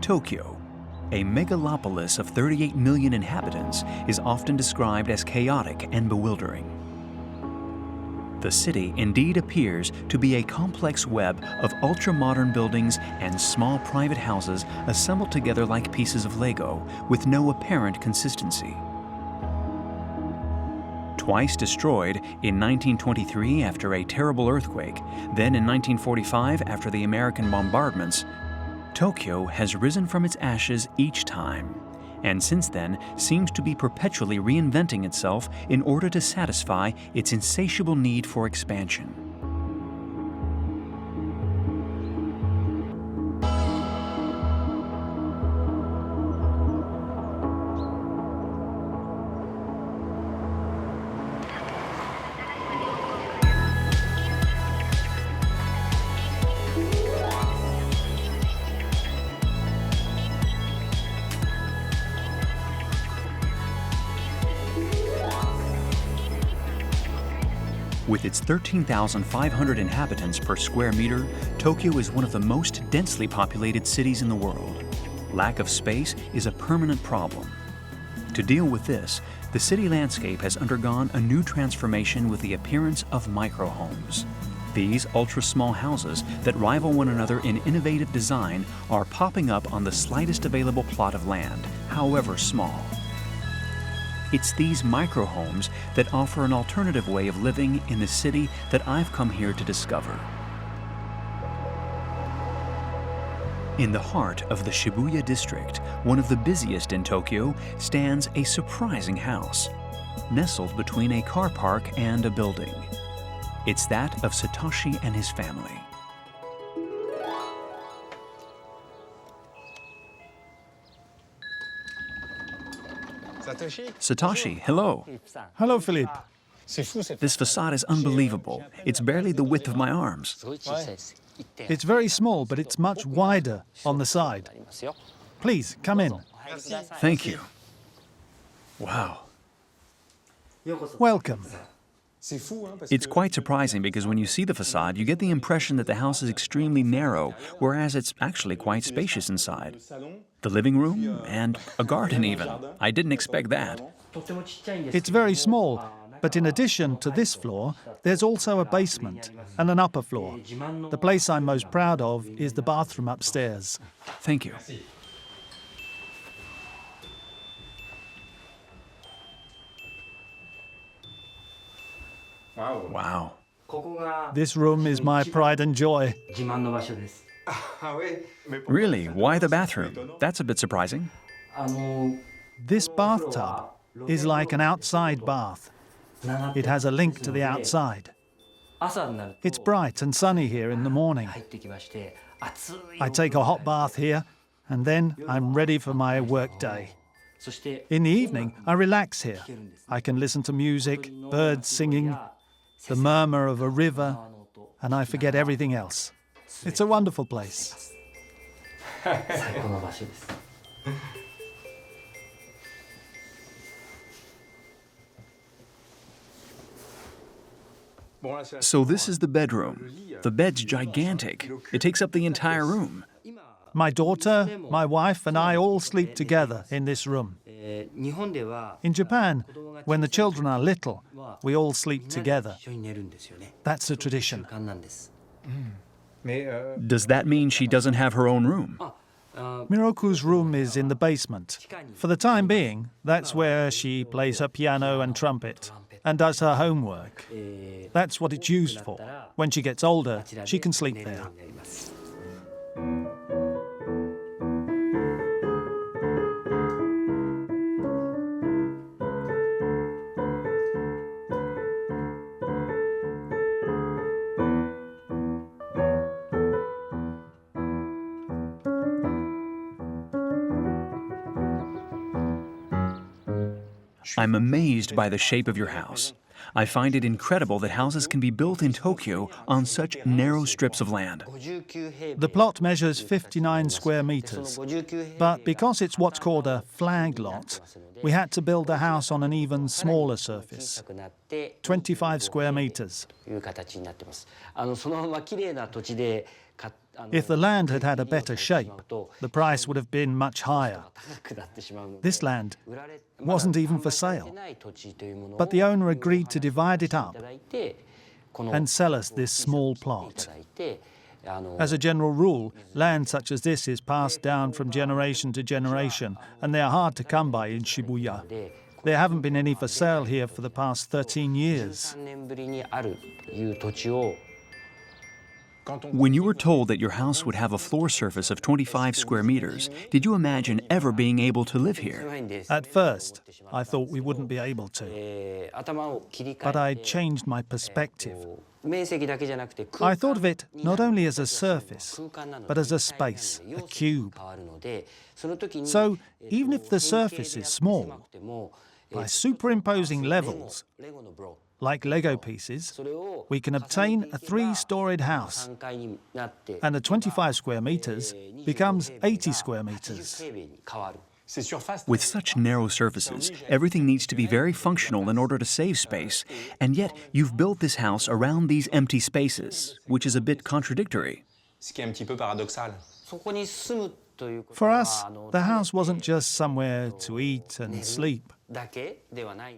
Tokyo, a megalopolis of 38 million inhabitants, is often described as chaotic and bewildering. The city indeed appears to be a complex web of ultra-modern buildings and small private houses assembled together like pieces of Lego with no apparent consistency. Twice destroyed in 1923 after a terrible earthquake, then in 1945 after the American bombardments, Tokyo has risen from its ashes each time, and since then seems to be perpetually reinventing itself in order to satisfy its insatiable need for expansion. With its 13,500 inhabitants per square meter, Tokyo is one of the most densely populated cities in the world. Lack of space is a permanent problem. To deal with this, the city landscape has undergone a new transformation with the appearance of microhomes. These ultra-small houses that rival one another in innovative design are popping up on the slightest available plot of land, however small. It's these microhomes that offer an alternative way of living in the city that I've come here to discover. In the heart of the Shibuya district, one of the busiest in Tokyo, stands a surprising house, nestled between a car park and a building. It's that of Satoshi and his family. Satoshi, hello. Hello, Philippe. This facade is unbelievable. It's barely the width of my arms. It's very small, but it's much wider on the side. Please, come in. Thank you. Wow. Welcome. It's quite surprising because when you see the facade, you get the impression that the house is extremely narrow, whereas it's actually quite spacious inside. The living room and a garden even. I didn't expect that. It's very small, but in addition to this floor, there's also a basement and an upper floor. The place I'm most proud of is the bathroom upstairs. Thank you. Wow. This room is my pride and joy. Really? Why the bathroom? That's a bit surprising. This bathtub is like an outside bath. It has a link to the outside. It's bright and sunny here in the morning. I take a hot bath here, and then I'm ready for my work day. In the evening, I relax here. I can listen to music, birds singing, the murmur of a river, and I forget everything else. It's a wonderful place. So this is the bedroom. The bed's gigantic. It takes up the entire room. My daughter, my wife, and I all sleep together in this room. In Japan, when the children are little, we all sleep together. That's a tradition. Does that mean she doesn't have her own room? Miroku's room is in the basement. For the time being, that's where she plays her piano and trumpet and does her homework. That's what it's used for. When she gets older, she can sleep there. I'm amazed by the shape of your house. I find it incredible that houses can be built in Tokyo on such narrow strips of land. The plot measures 59 square meters, but because it's what's called a flag lot, we had to build a house on an even smaller surface, 25 square meters. If the land had had a better shape, the price would have been much higher. This land wasn't even for sale, but the owner agreed to divide it up and sell us this small plot. As a general rule, land such as this is passed down from generation to generation, and they are hard to come by in Shibuya. There haven't been any for sale here for the past 13 years. When you were told that your house would have a floor surface of 25 square meters, did you imagine ever being able to live here? At first, I thought we wouldn't be able to. But I changed my perspective. I thought of it not only as a surface, but as a space, a cube. So, even if the surface is small, by superimposing levels, like Lego pieces, we can obtain a 3-storied house, and the 25 square meters becomes 80 square meters. With such narrow surfaces, everything needs to be very functional in order to save space, and yet you've built this house around these empty spaces, which is a bit contradictory. For us, the house wasn't just somewhere to eat and sleep.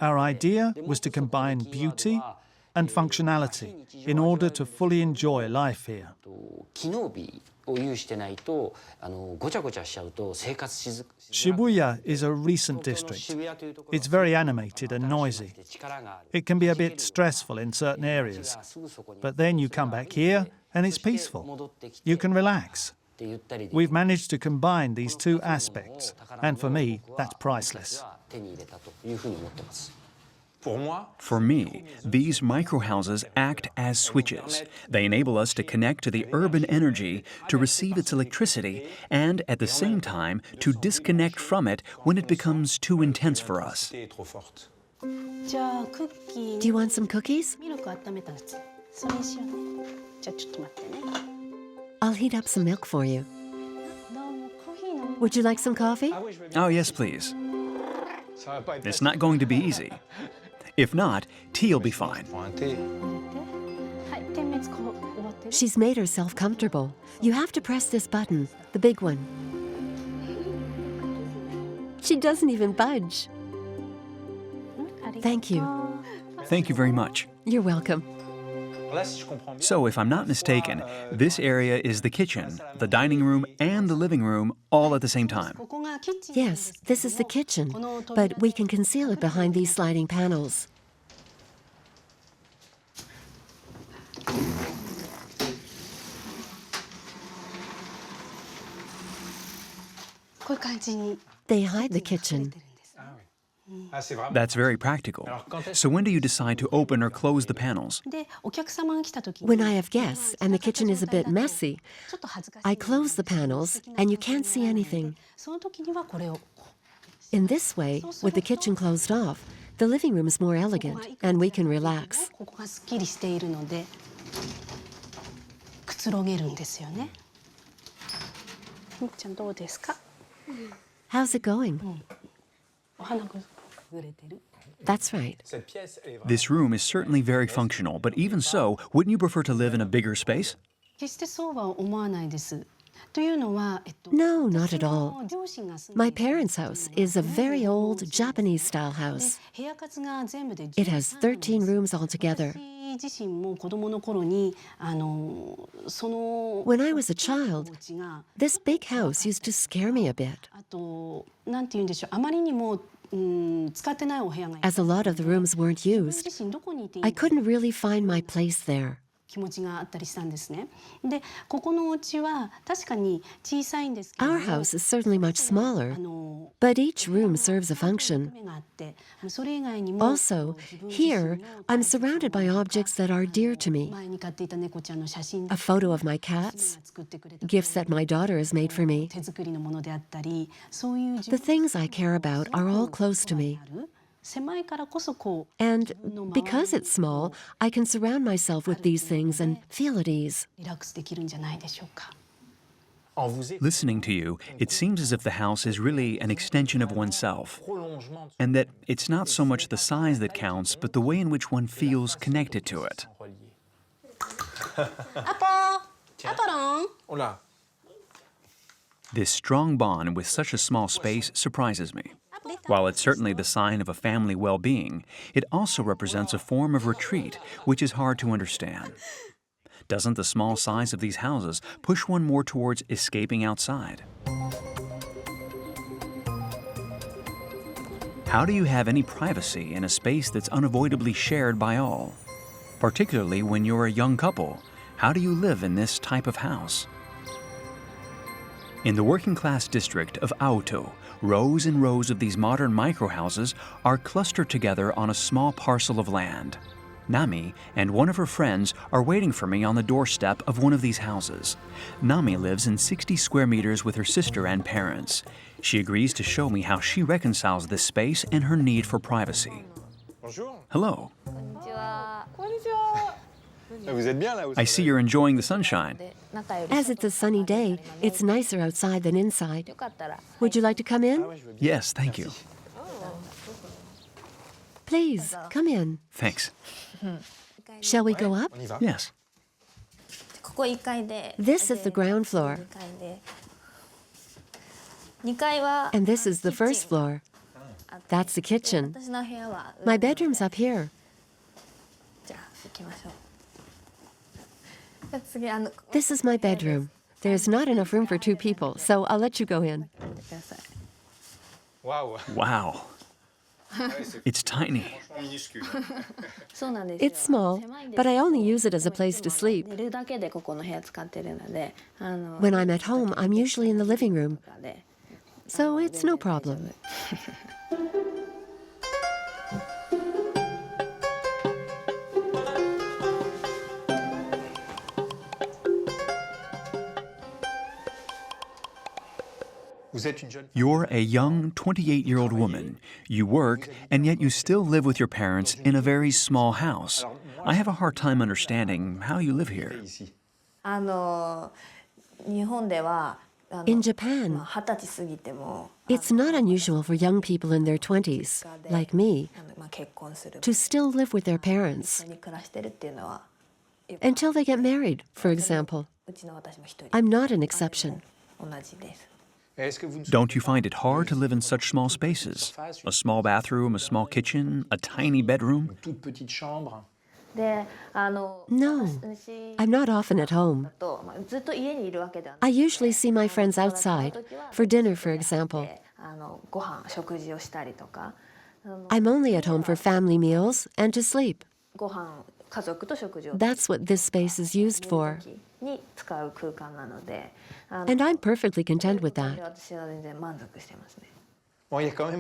Our idea was to combine beauty and functionality in order to fully enjoy life here. Shibuya is a recent district. It's very animated and noisy. It can be a bit stressful in certain areas, but then you come back here and it's peaceful. You can relax. We've managed to combine these two aspects, and for me, that's priceless. For me, these microhouses act as switches. They enable us to connect to the urban energy, to receive its electricity, and at the same time, to disconnect from it when it becomes too intense for us. Do you want some cookies? I'll heat up some milk for you. Would you like some coffee? Oh, yes, please. It's not going to be easy. If not, tea'll be fine. She's made herself comfortable. You have to press this button, the big one. She doesn't even budge. Thank you. Thank you very much. You're welcome. So, if I'm not mistaken, this area is the kitchen, the dining room, and the living room all at the same time. Yes, this is the kitchen, but we can conceal it behind these sliding panels. They hide the kitchen. That's very practical. So when do you decide to open or close the panels? When I have guests and the kitchen is a bit messy, I close the panels and you can't see anything. In this way, with the kitchen closed off, the living room is more elegant and we can relax. How's it going? That's right. This room is certainly very functional, but even so, wouldn't you prefer to live in a bigger space? No, not at all. My parents' house is a very old Japanese-style house. It has 13 rooms altogether. When I was a child, this big house used to scare me a bit. As a lot of the rooms weren't used, I couldn't really find my place there. Our house is certainly much smaller, but each room serves a function. Also, here, I'm surrounded by objects that are dear to me. A photo of my cats, gifts that my daughter has made for me. The things I care about are all close to me. And because it's small, I can surround myself with these things and feel at ease. Listening to you, it seems as if the house is really an extension of oneself, and that it's not so much the size that counts, but the way in which one feels connected to it. Hola. This strong bond with such a small space surprises me. While it's certainly the sign of a family well-being, it also represents a form of retreat which is hard to understand. Doesn't the small size of these houses push one more towards escaping outside? How do you have any privacy in a space that's unavoidably shared by all? Particularly when you're a young couple, how do you live in this type of house? In the working-class district of Aoto, rows and rows of these modern microhouses are clustered together on a small parcel of land. Nami and one of her friends are waiting for me on the doorstep of one of these houses. Nami lives in 60 square meters with her sister and parents. She agrees to show me how she reconciles this space and her need for privacy. Bonjour. Hello. Vous êtes bien là? I see you're enjoying the sunshine. As it's a sunny day, it's nicer outside than inside. Would you like to come in? Yes, thank you. Please, come in. Thanks. Shall we go up? On y va. Yes. This is the ground floor, and this is the first floor. That's the kitchen. My bedroom's up here. This is my bedroom. There's not enough room for 2 people, so I'll let you go in. Waouh. Wow. It's tiny. It's small, but I only use it as a place to sleep. When I'm at home, I'm usually in the living room, so it's no problem. You're a young 28-year-old woman. You work, and yet you still live with your parents in a very small house. I have a hard time understanding how you live here. In Japan, it's not unusual for young people in their 20s, like me, to still live with their parents until they get married, for example. I'm not an exception. Don't you find it hard to live in such small spaces? A small bathroom, a small kitchen, a tiny bedroom? No, I'm not often at home. I usually see my friends outside, for dinner, for example. I'm only at home for family meals and to sleep. That's what this space is used for. And I'm perfectly content with that.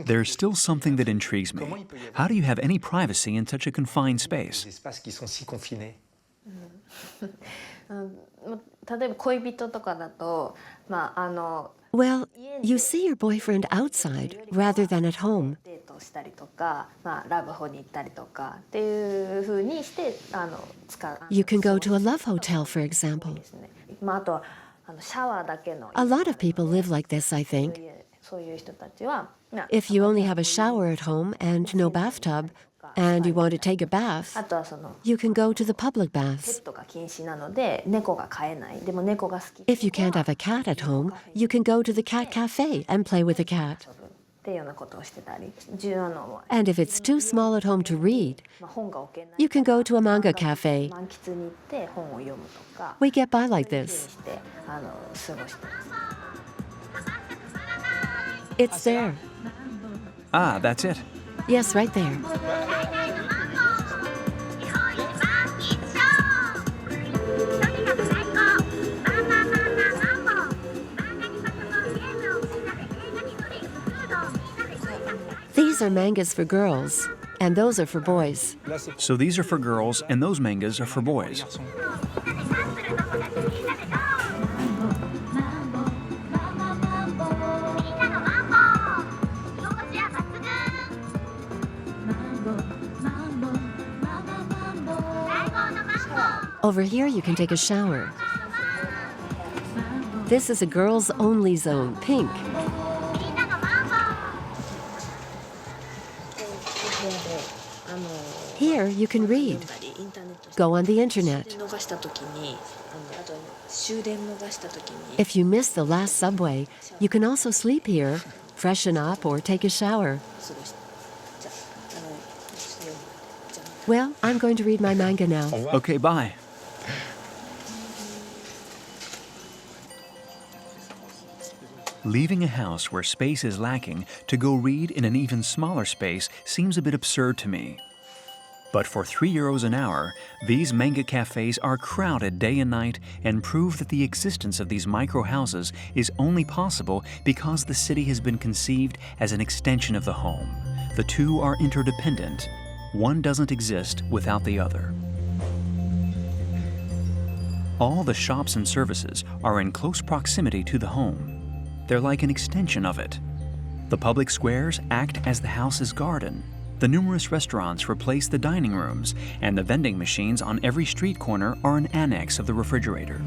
There's still something that intrigues me. How do you have any privacy in such a confined space? Well, you see your boyfriend outside rather than at home. You can go to a love hotel, for example. A lot of people live like this, I think. If you only have a shower at home and no bathtub, and you want to take a bath, you can go to the public baths. If you can't have a cat at home, you can go to the cat cafe and play with the cat. And if it's too small at home to read, you can go to a manga cafe. We get by like this. It's there. Ah, that's it. Yes, right there. These are mangas for girls, and those are for boys. So these are for girls, and those mangas are for boys. Over here, you can take a shower. This is a girls-only zone, pink. Here you can read, go on the internet. If you miss the last subway, you can also sleep here, freshen up, or take a shower. Well, I'm going to read my manga now. Okay, bye. Leaving a house where space is lacking to go read in an even smaller space seems a bit absurd to me. But for €3 an hour, these manga cafes are crowded day and night and prove that the existence of these micro-houses is only possible because the city has been conceived as an extension of the home. The two are interdependent. One doesn't exist without the other. All the shops and services are in close proximity to the home. They're like an extension of it. The public squares act as the house's garden. The numerous restaurants replace the dining rooms, and the vending machines on every street corner are an annex of the refrigerator.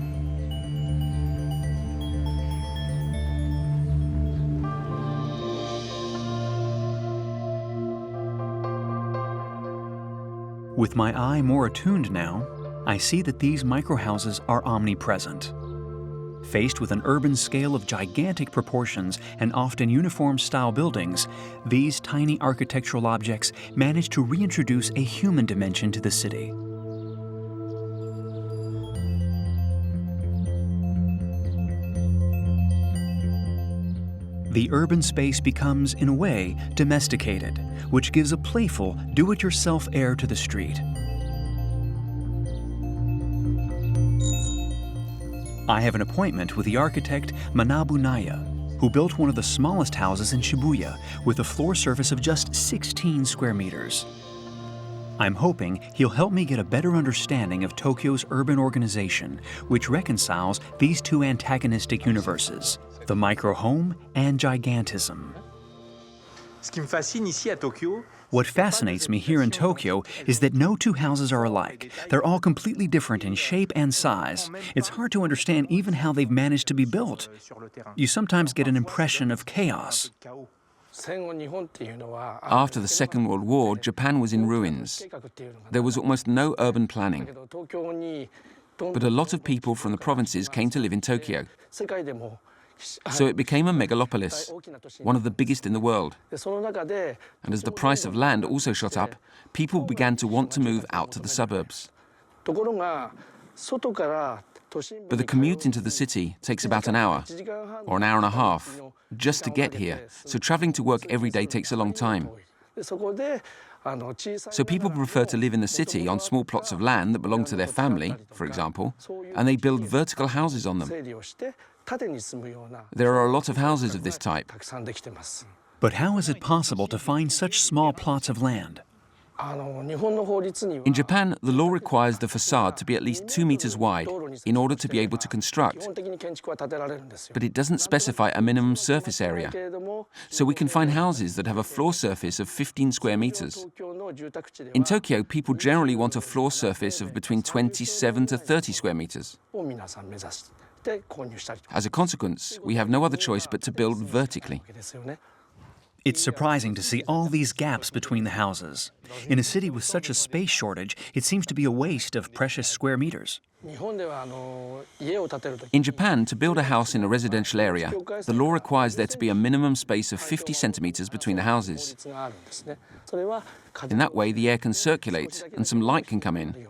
With my eye more attuned now, I see that these microhouses are omnipresent. Faced with an urban scale of gigantic proportions and often uniform-style buildings, these tiny architectural objects manage to reintroduce a human dimension to the city. The urban space becomes, in a way, domesticated, which gives a playful, do-it-yourself air to the street. I have an appointment with the architect Manabu Maya, who built one of the smallest houses in Shibuya with a floor surface of just 16 square meters. I'm hoping he'll help me get a better understanding of Tokyo's urban organization, which reconciles these two antagonistic universes, the micro-home and gigantism. What fascinates me here in Tokyo is that no two houses are alike. They're all completely different in shape and size. It's hard to understand even how they've managed to be built. You sometimes get an impression of chaos. After the Second World War, Japan was in ruins. There was almost no urban planning. But a lot of people from the provinces came to live in Tokyo. So it became a megalopolis, one of the biggest in the world. And as the price of land also shot up, people began to want to move out to the suburbs. But the commute into the city takes about an hour, or an hour and a half, just to get here. So traveling to work every day takes a long time. So people prefer to live in the city on small plots of land that belong to their family, for example, and they build vertical houses on them. There are a lot of houses of this type. But how is it possible to find such small plots of land? In Japan, the law requires the facade to be at least 2 meters wide in order to be able to construct. But it doesn't specify a minimum surface area. So we can find houses that have a floor surface of 15 square meters. In Tokyo, people generally want a floor surface of between 27 to 30 square meters. As a consequence, we have no other choice but to build vertically. It's surprising to see all these gaps between the houses. In a city with such a space shortage, it seems to be a waste of precious square meters. In Japan, to build a house in a residential area, the law requires there to be a minimum space of 50 centimeters between the houses. In that way, the air can circulate and some light can come in.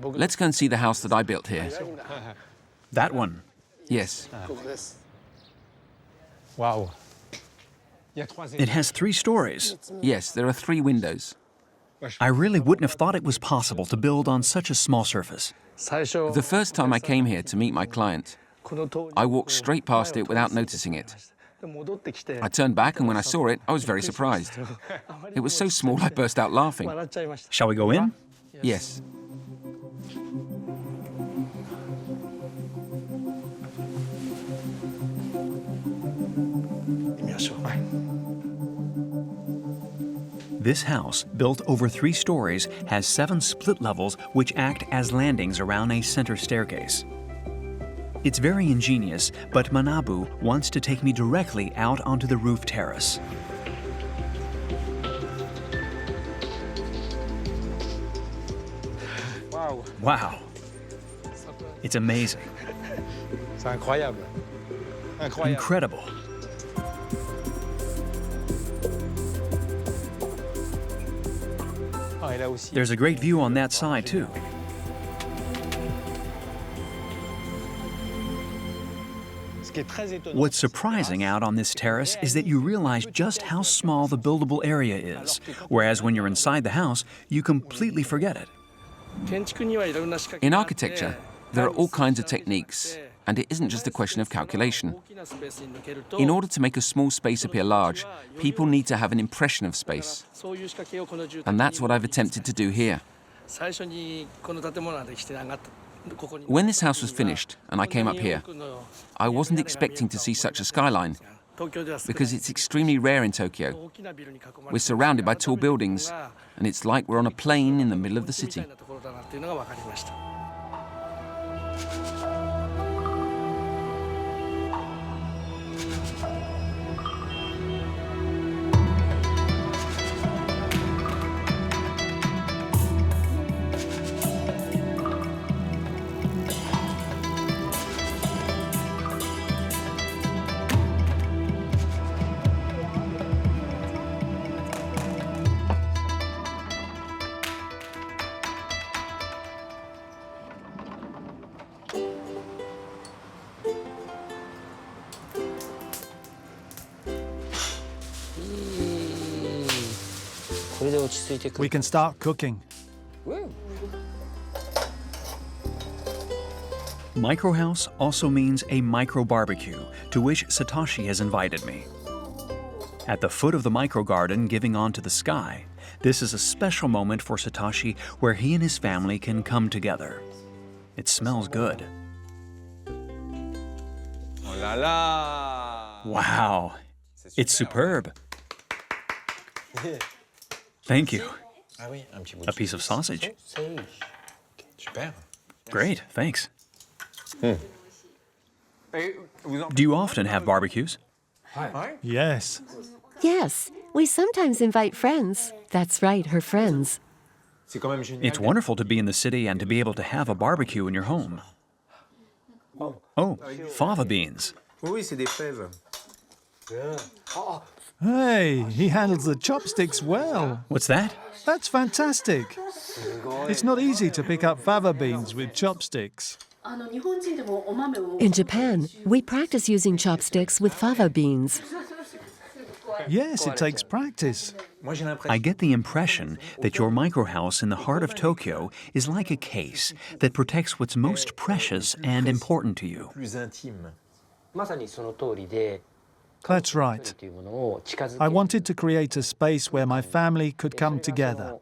Let's go and see the house that I built here. That one. Yes. Wow. It has 3 stories. Yes, there are 3 windows. I really wouldn't have thought it was possible to build on such a small surface. The first time I came here to meet my client, I walked straight past it without noticing it. I turned back, and when I saw it, I was very surprised. It was so small I burst out laughing. Shall we go in? Yes. This house, built over 3 stories, has 7 split levels which act as landings around a center staircase. It's very ingenious, but Manabu wants to take me directly out onto the roof terrace. Waouh, Wow, it's amazing, c'est incroyable. Incroyable. incredible. Ah, et là aussi. There's a great view on that side, too. Ce qui est très étonnant. What's surprising out on this terrace is that you realize just how small the buildable area is, whereas when you're inside the house, you completely forget it. In architecture, there are all kinds of techniques, and it isn't just a question of calculation. In order to make a small space appear large, people need to have an impression of space. And that's what I've attempted to do here. When this house was finished and I came up here, I wasn't expecting to see such a skyline, because it's extremely rare in Tokyo. We're surrounded by tall buildings, and it's like we're on a plane in the middle of the city. We can start cooking. Micro house also means a micro barbecue, to which Satoshi has invited me. At the foot of the micro garden giving onto the sky, this is a special moment for Satoshi where he and his family can come together. It smells good. Oh là là. Wow, it's superb. Thank you. Ah oui, un petit bout A piece of sausage. Super. Great, thanks. Et vous en Do you often have barbecues? Yes. Yes, we sometimes invite friends. That's right, her friends. C'est quand même génial. It's wonderful to be in the city and to be able to have a barbecue in your home. Oh, fava beans. Oui, c'est des fèves. Hey, he handles the chopsticks well. What's that? That's fantastic. It's not easy to pick up fava beans with chopsticks. In Japan, we practice using chopsticks with fava beans. Yes, it takes practice. Moi, j'ai l'impression. I get the impression that your microhouse in the heart of Tokyo is like a case that protects what's most precious and important to you. Plus intime. That's right. I wanted to create a space where my family could come together.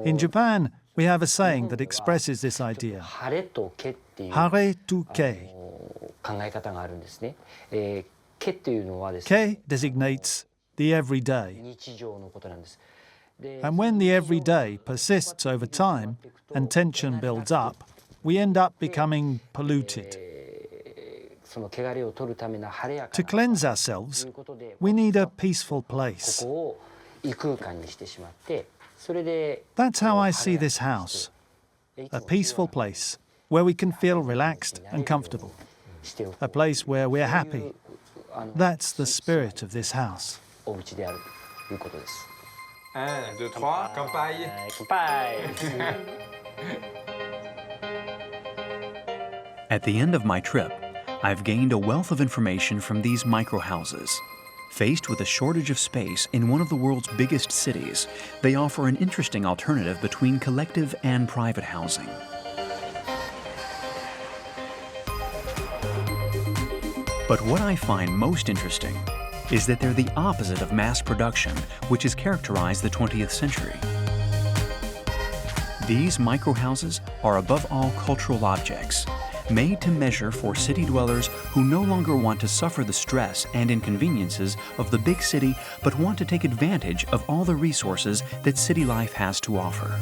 In Japan, we have a saying that expresses this idea. Hare to ke. Ke designates the everyday. And when the everyday persists over time and tension builds up, we end up becoming polluted. To cleanse ourselves, we need a peaceful place. That's how I see this house. A peaceful place where we can feel relaxed and comfortable. A place where we're happy. That's the spirit of this house. 1, 2, 3, campagne. At the end of my trip, I've gained a wealth of information from these microhouses. Faced with a shortage of space in one of the world's biggest cities, they offer an interesting alternative between collective and private housing. But what I find most interesting is that they're the opposite of mass production, which has characterized the 20th century. These microhouses are above all cultural objects, made to measure for city dwellers who no longer want to suffer the stress and inconveniences of the big city, but want to take advantage of all the resources that city life has to offer.